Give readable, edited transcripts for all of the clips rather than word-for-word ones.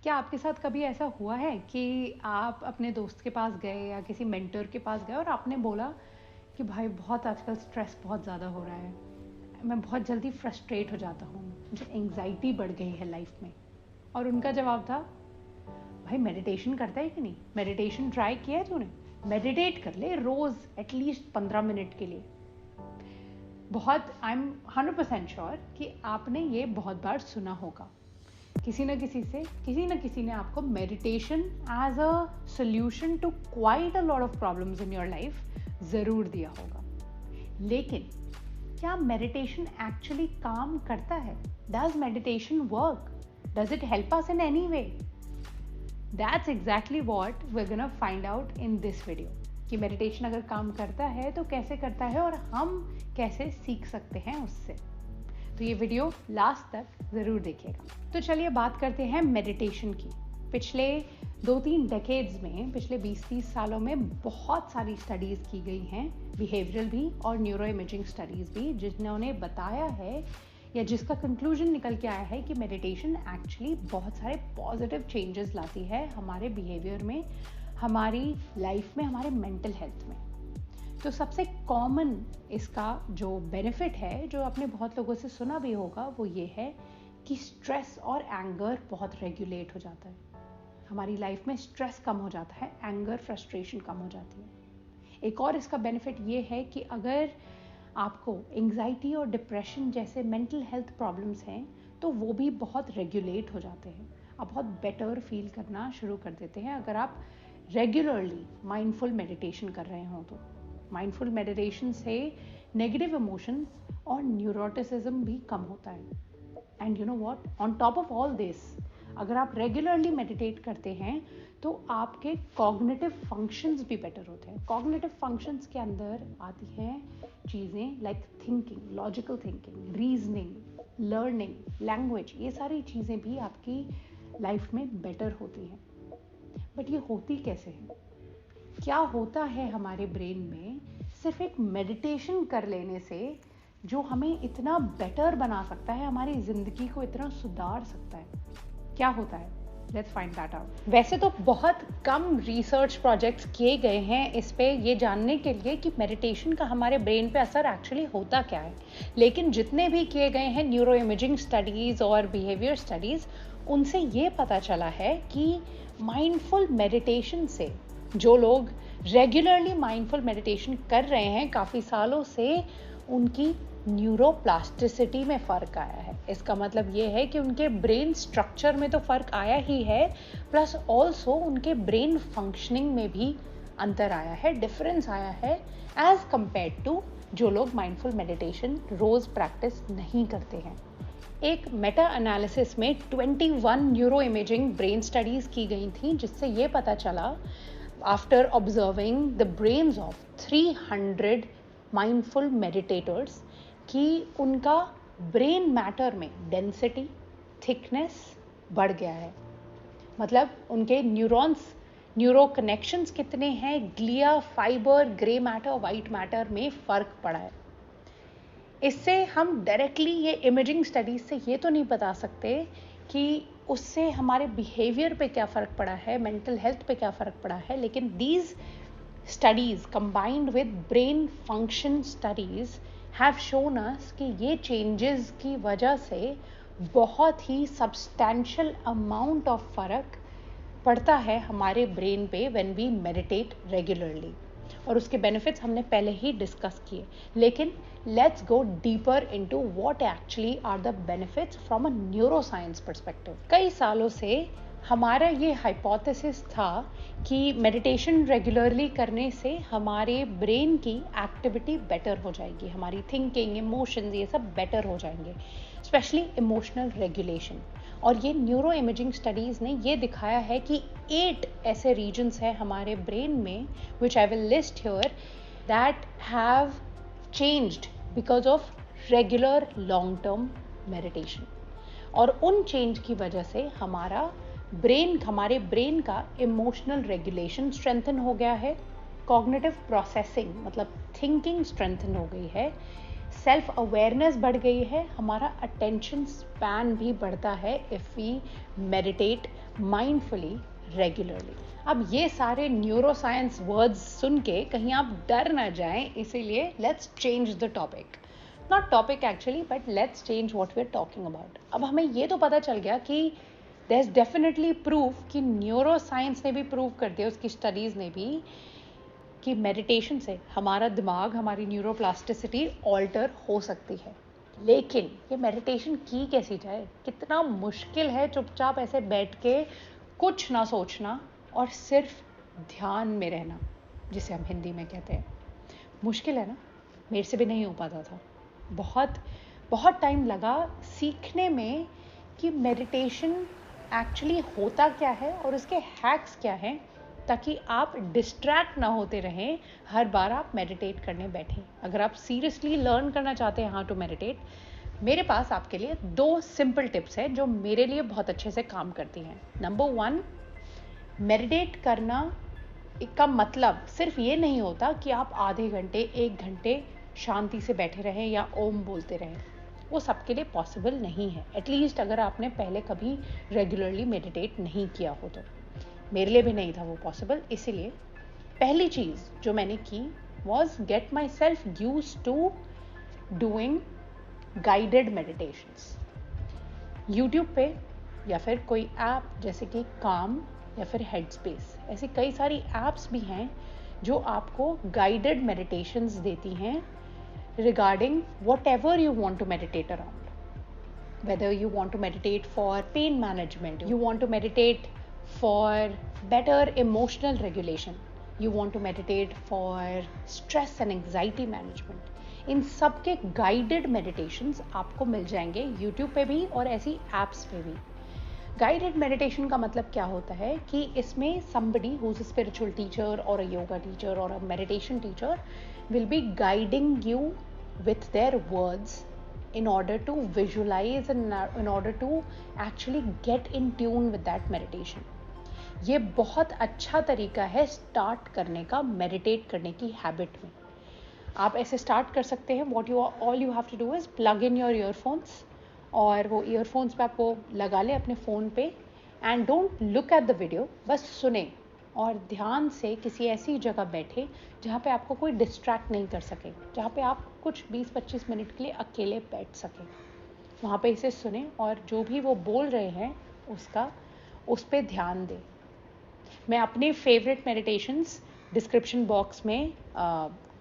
क्या आपके साथ कभी ऐसा हुआ है कि आप अपने दोस्त के पास गए या किसी मेंटर के पास गए और आपने बोला कि भाई बहुत आजकल स्ट्रेस बहुत ज़्यादा हो रहा है, मैं बहुत जल्दी फ्रस्ट्रेट हो जाता हूँ, मुझे एंग्जाइटी बढ़ गई है लाइफ में? और उनका जवाब था, भाई मेडिटेशन करता है कि नहीं, मेडिटेशन ट्राई किया है तूने, मेडिटेट कर ले रोज़ एटलीस्ट 15 मिनट के लिए। बहुत आई एम 100% श्योर कि आपने ये बहुत बार सुना होगा। किसी न किसी ने आपको meditation as a solution to quite a lot of problems in your life ज़रूर दिया होगा। लेकिन क्या मेडिटेशन एक्चुअली काम करता है? Does meditation work? Does it help us in any way? That's exactly what we are gonna find out in this video कि meditation अगर काम करता है तो कैसे करता है और हम कैसे सीख सकते हैं उससे। तो ये वीडियो लास्ट तक ज़रूर देखिएगा। तो चलिए बात करते हैं मेडिटेशन की। पिछले 2-3 डेकेड्स में, पिछले 20-30 सालों में बहुत सारी स्टडीज़ की गई हैं, बिहेवियरल भी और न्यूरो इमेजिंग स्टडीज़ भी, जिन्होंने बताया है या जिसका कंक्लूजन निकल के आया है कि मेडिटेशन एक्चुअली बहुत सारे पॉजिटिव चेंजेस लाती है हमारे बिहेवियर में, हमारी लाइफ में, हमारे मेंटल हेल्थ में। तो सबसे कॉमन इसका जो बेनिफिट है, जो आपने बहुत लोगों से सुना भी होगा, वो ये है कि स्ट्रेस और एंगर बहुत रेगुलेट हो जाता है। हमारी लाइफ में स्ट्रेस कम हो जाता है, एंगर फ्रस्ट्रेशन कम हो जाती है। एक और इसका बेनिफिट ये है कि अगर आपको एंग्जाइटी और डिप्रेशन जैसे मेंटल हेल्थ प्रॉब्लम्स हैं तो वो भी बहुत रेगुलेट हो जाते हैं। आप बहुत बेटर फील करना शुरू कर देते हैं अगर आप रेगुलरली माइंडफुल मेडिटेशन कर रहे हों तो। माइंडफुल मेडिटेशन से नेगेटिव इमोशंस और न्यूरोटिसिज्म भी कम होता है। And you know what, on top of all this, अगर आप रेगुलरली मेडिटेट करते हैं तो आपके कॉग्निटिव फंक्शंस भी बेटर होते हैं। कॉग्निटिव फंक्शंस के अंदर आती हैं चीज़ें like thinking, logical thinking, reasoning, learning, language, ये सारी चीज़ें भी आपकी लाइफ में बेटर होती हैं। बट ये होती कैसे है? क्या होता है हमारे ब्रेन में सिर्फ एक मेडिटेशन कर लेने से जो हमें इतना बेटर बना सकता है, हमारी ज़िंदगी को इतना सुधार सकता है? क्या होता है? Let's find that out. वैसे तो बहुत कम रिसर्च प्रोजेक्ट्स किए गए हैं इस पे ये जानने के लिए कि मेडिटेशन का हमारे ब्रेन पे असर एक्चुअली होता क्या है, लेकिन जितने भी किए गए हैं न्यूरो इमेजिंग स्टडीज़ और बिहेवियर स्टडीज़, उनसे ये पता चला है कि माइंडफुल मेडिटेशन से, जो लोग रेगुलरली माइंडफुल मेडिटेशन कर रहे हैं काफ़ी सालों से, उनकी न्यूरोप्लास्टिसिटी में फ़र्क आया है। इसका मतलब ये है कि उनके ब्रेन स्ट्रक्चर में तो फ़र्क आया ही है, प्लस ऑल्सो उनके ब्रेन फंक्शनिंग में भी अंतर आया है, डिफरेंस आया है एज़ कम्पेयर टू जो लोग माइंडफुल मेडिटेशन रोज़ प्रैक्टिस नहीं करते हैं। एक मेटा एनालिसिस में 21 न्यूरो इमेजिंग ब्रेन स्टडीज़ की गई थी, जिससे ये पता चला after observing the brains of 300 mindful meditators कि उनका ब्रेन मैटर में डेंसिटी, थिकनेस बढ़ गया है। मतलब उनके न्यूरॉन्स, न्यूरो कनेक्शंस कितने हैं, glia, fibre, grey matter, white matter में फ़र्क पड़ा है। इससे हम डायरेक्टली ये इमेजिंग स्टडीज़ से ये तो नहीं बता सकते कि उससे हमारे बिहेवियर पे क्या फ़र्क पड़ा है, मेंटल हेल्थ पे क्या फ़र्क पड़ा है, लेकिन these studies combined with brain function studies have shown अस कि ये चेंजेस की वजह से बहुत ही सब्सटैंशियल अमाउंट ऑफ फ़र्क पड़ता है हमारे ब्रेन पे व्हेन वी मेडिटेट रेगुलरली। और उसके बेनिफिट्स हमने पहले ही डिस्कस किए, लेकिन let's go deeper into what actually are the benefits from a neuroscience perspective. कई सालों से हमारा ये हाइपोथेसिस था कि मेडिटेशन रेगुलरली करने से हमारे ब्रेन की एक्टिविटी बेटर हो जाएगी, हमारी थिंकिंग, इमोशंस, ये सब बेटर हो जाएंगे, स्पेशली इमोशनल रेगुलेशन। और ये न्यूरो इमेजिंग स्टडीज़ ने ये दिखाया है कि 8 ऐसे रीजन्स हैं हमारे ब्रेन में, which I will list here, that have changed because of regular long term meditation. और उन चेंज की वजह से हमारे ब्रेन का इमोशनल रेगुलेशन स्ट्रेंथन हो गया है, कॉग्निटिव प्रोसेसिंग मतलब थिंकिंग स्ट्रेंथन हो गई है, सेल्फ अवेयरनेस बढ़ गई है, हमारा अटेंशन स्पैन भी बढ़ता है if we meditate mindfully, regularly. अब ये सारे न्यूरोसाइंस वर्ड्स सुन के कहीं आप डर ना जाएं, इसीलिए let's change the topic, not topic actually, but let's change what we are talking about. अब हमें ये तो पता चल गया कि देयर इज डेफिनेटली प्रूफ, कि न्यूरोसाइंस ने भी प्रूव कर दिया, उसकी स्टडीज़ ने भी, कि मेडिटेशन से हमारा दिमाग, हमारी न्यूरोप्लास्टिसिटी ऑल्टर हो सकती है। लेकिन ये मेडिटेशन की कैसी जाए? कितना मुश्किल है चुपचाप ऐसे बैठ के कुछ ना सोचना और सिर्फ ध्यान में रहना, जिसे हम हिंदी में कहते हैं। मुश्किल है ना? मेरे से भी नहीं हो पाता था। बहुत बहुत टाइम लगा सीखने में कि मेडिटेशन एक्चुअली होता क्या है और उसके हैक्स क्या हैं, ताकि आप डिस्ट्रैक्ट ना होते रहें हर बार आप मेडिटेट करने बैठें। अगर आप सीरियसली लर्न करना चाहते हैं हाउ टू मेडिटेट, मेरे पास आपके लिए 2 सिंपल टिप्स हैं जो मेरे लिए बहुत अच्छे से काम करती हैं। नंबर 1, मेडिटेट करना का मतलब सिर्फ ये नहीं होता कि आप आधे घंटे 1 घंटे शांति से बैठे रहें या ओम बोलते रहें। वो सबके लिए पॉसिबल नहीं है, एटलीस्ट अगर आपने पहले कभी रेगुलरली मेडिटेट नहीं किया हो तो। मेरे लिए भी नहीं था वो पॉसिबल, इसीलिए पहली चीज़ जो मैंने की was get myself used to doing guided meditations. YouTube पे या फिर कोई ऐप जैसे कि काम या फिर हेडस्पेस, ऐसी कई सारी ऐप्स भी हैं जो आपको गाइडेड मेडिटेशंस देती हैं regarding whatever you want to meditate around. Whether you want to meditate for pain management, you want to meditate for better emotional regulation, you want to meditate for stress and anxiety management, इन सब के guided meditations आपको मिल जाएंगे YouTube पे भी और ऐसी apps पे भी। गाइडेड मेडिटेशन का मतलब क्या होता है कि इसमें somebody who's a spiritual teacher or a yoga teacher or a meditation teacher will be guiding you with their words in order to visualize and in order to actually get in tune with that meditation. ये बहुत अच्छा तरीका है start करने का meditate करने की habit में। आप ऐसे स्टार्ट कर सकते हैं। What you all you have to do is plug in your earphones, और वो earphones पे आपको लगा ले अपने फ़ोन पे, and don't look at the video, बस सुने और ध्यान से किसी ऐसी जगह बैठे जहाँ पे आपको कोई डिस्ट्रैक्ट नहीं कर सके, जहाँ पे आप कुछ 20-25 मिनट के लिए अकेले बैठ सकें। वहाँ पे इसे सुने और जो भी वो बोल रहे हैं उस पे ध्यान दें। मैं अपने फेवरेट मेडिटेशंस डिस्क्रिप्शन बॉक्स में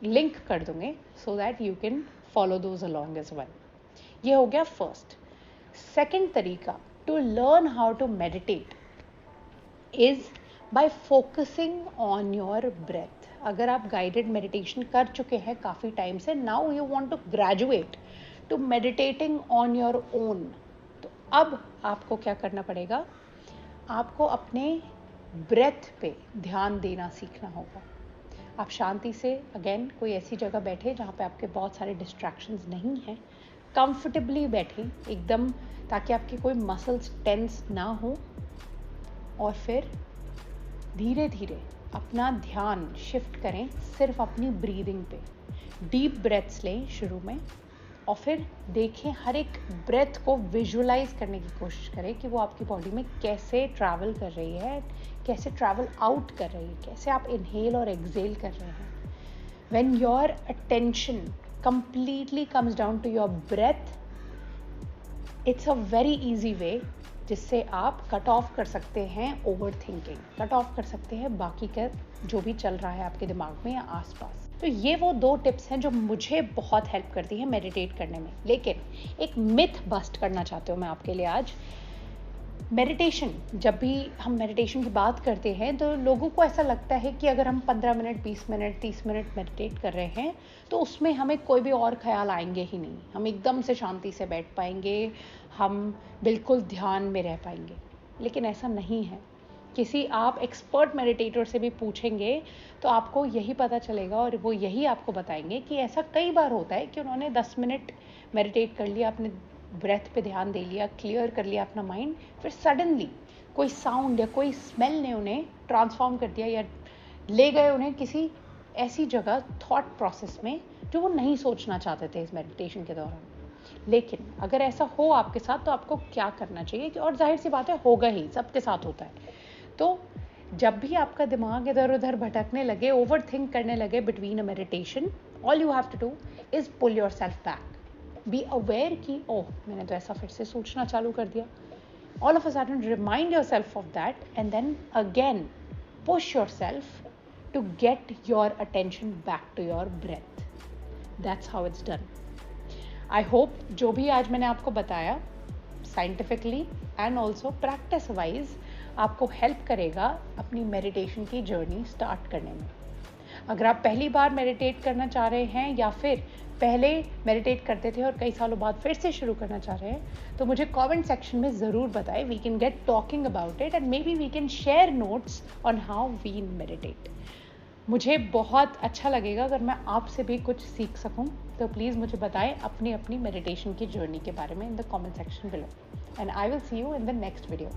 लिंक कर दूँगी so that you can follow those along as well. ये हो गया फर्स्ट। सेकेंड तरीका to learn how to meditate is by focusing on your breath. अगर आप guided meditation कर चुके हैं काफ़ी टाइम से, now you want to graduate to meditating on your own, तो अब आपको क्या करना पड़ेगा? आपको अपने breath पे ध्यान देना सीखना होगा। आप शांति से अगेन कोई ऐसी जगह बैठे जहाँ पे आपके बहुत सारे distractions नहीं हैं, comfortably बैठें एकदम, ताकि आपकी कोई muscles tense ना हो, और फिर धीरे धीरे अपना ध्यान शिफ्ट करें सिर्फ अपनी ब्रीदिंग पे। डीप ब्रेथ्स लें शुरू में और फिर देखें, हर एक ब्रेथ को विजुअलाइज करने की कोशिश करें कि वो आपकी बॉडी में कैसे ट्रैवल कर रही है, कैसे ट्रैवल आउट कर रही है, कैसे आप इनहेल और एक्सहेल कर रहे हैं। When your attention completely comes down to your breath, it's a very easy way जिससे आप कट ऑफ कर सकते हैं ओवर थिंकिंग, कट ऑफ कर सकते हैं बाकी का जो भी चल रहा है आपके दिमाग में या आसपास। तो ये वो 2 टिप्स हैं जो मुझे बहुत हेल्प करती हैं मेडिटेट करने में। लेकिन एक मिथ बस्ट करना चाहती हूँ मैं आपके लिए आज। मेडिटेशन, जब भी हम मेडिटेशन की बात करते हैं तो लोगों को ऐसा लगता है कि अगर हम 15 मिनट, 20 मिनट, 30 मिनट मेडिटेट कर रहे हैं तो उसमें हमें कोई भी और ख्याल आएंगे ही नहीं, हम एकदम से शांति से बैठ पाएंगे, हम बिल्कुल ध्यान में रह पाएंगे। लेकिन ऐसा नहीं है। किसी आप एक्सपर्ट मेडिटेटर से भी पूछेंगे तो आपको यही पता चलेगा और वो यही आपको बताएंगे कि ऐसा कई बार होता है कि उन्होंने 10 मिनट मेडिटेट कर लिया, अपने ब्रेथ पे ध्यान दे लिया, क्लियर कर लिया अपना माइंड, फिर सडनली कोई साउंड या कोई स्मेल ने उन्हें ट्रांसफॉर्म कर दिया या ले गए उन्हें किसी ऐसी जगह थॉट प्रोसेस में जो वो नहीं सोचना चाहते थे इस मेडिटेशन के दौरान। लेकिन अगर ऐसा हो आपके साथ तो आपको क्या करना चाहिए, और जाहिर सी बात है होगा ही, सबके साथ होता है। तो जब भी आपका दिमाग इधर उधर भटकने लगे, ओवर थिंक करने लगे between a meditation, all you have to do is pull yourself back, be aware कि ओह मैंने तो ऐसा फिर से सोचना चालू कर दिया। All of a sudden remind yourself of that, and then again push yourself to get your attention back to your breath. That's how it's done. I hope जो भी आज मैंने आपको बताया scientifically and also practice wise आपको help करेगा अपनी meditation की journey start करने में। अगर आप पहली बार मेडिटेट करना चाह रहे हैं या फिर पहले मेडिटेट करते थे और कई सालों बाद फिर से शुरू करना चाह रहे हैं, तो मुझे कमेंट सेक्शन में ज़रूर बताएं। We can get talking about it and maybe we can share notes on how we meditate. मुझे बहुत अच्छा लगेगा अगर मैं आपसे भी कुछ सीख सकूं, तो प्लीज़ मुझे बताएं अपनी अपनी मेडिटेशन की जर्नी के बारे में in the comment section below, and I will see you in the next video.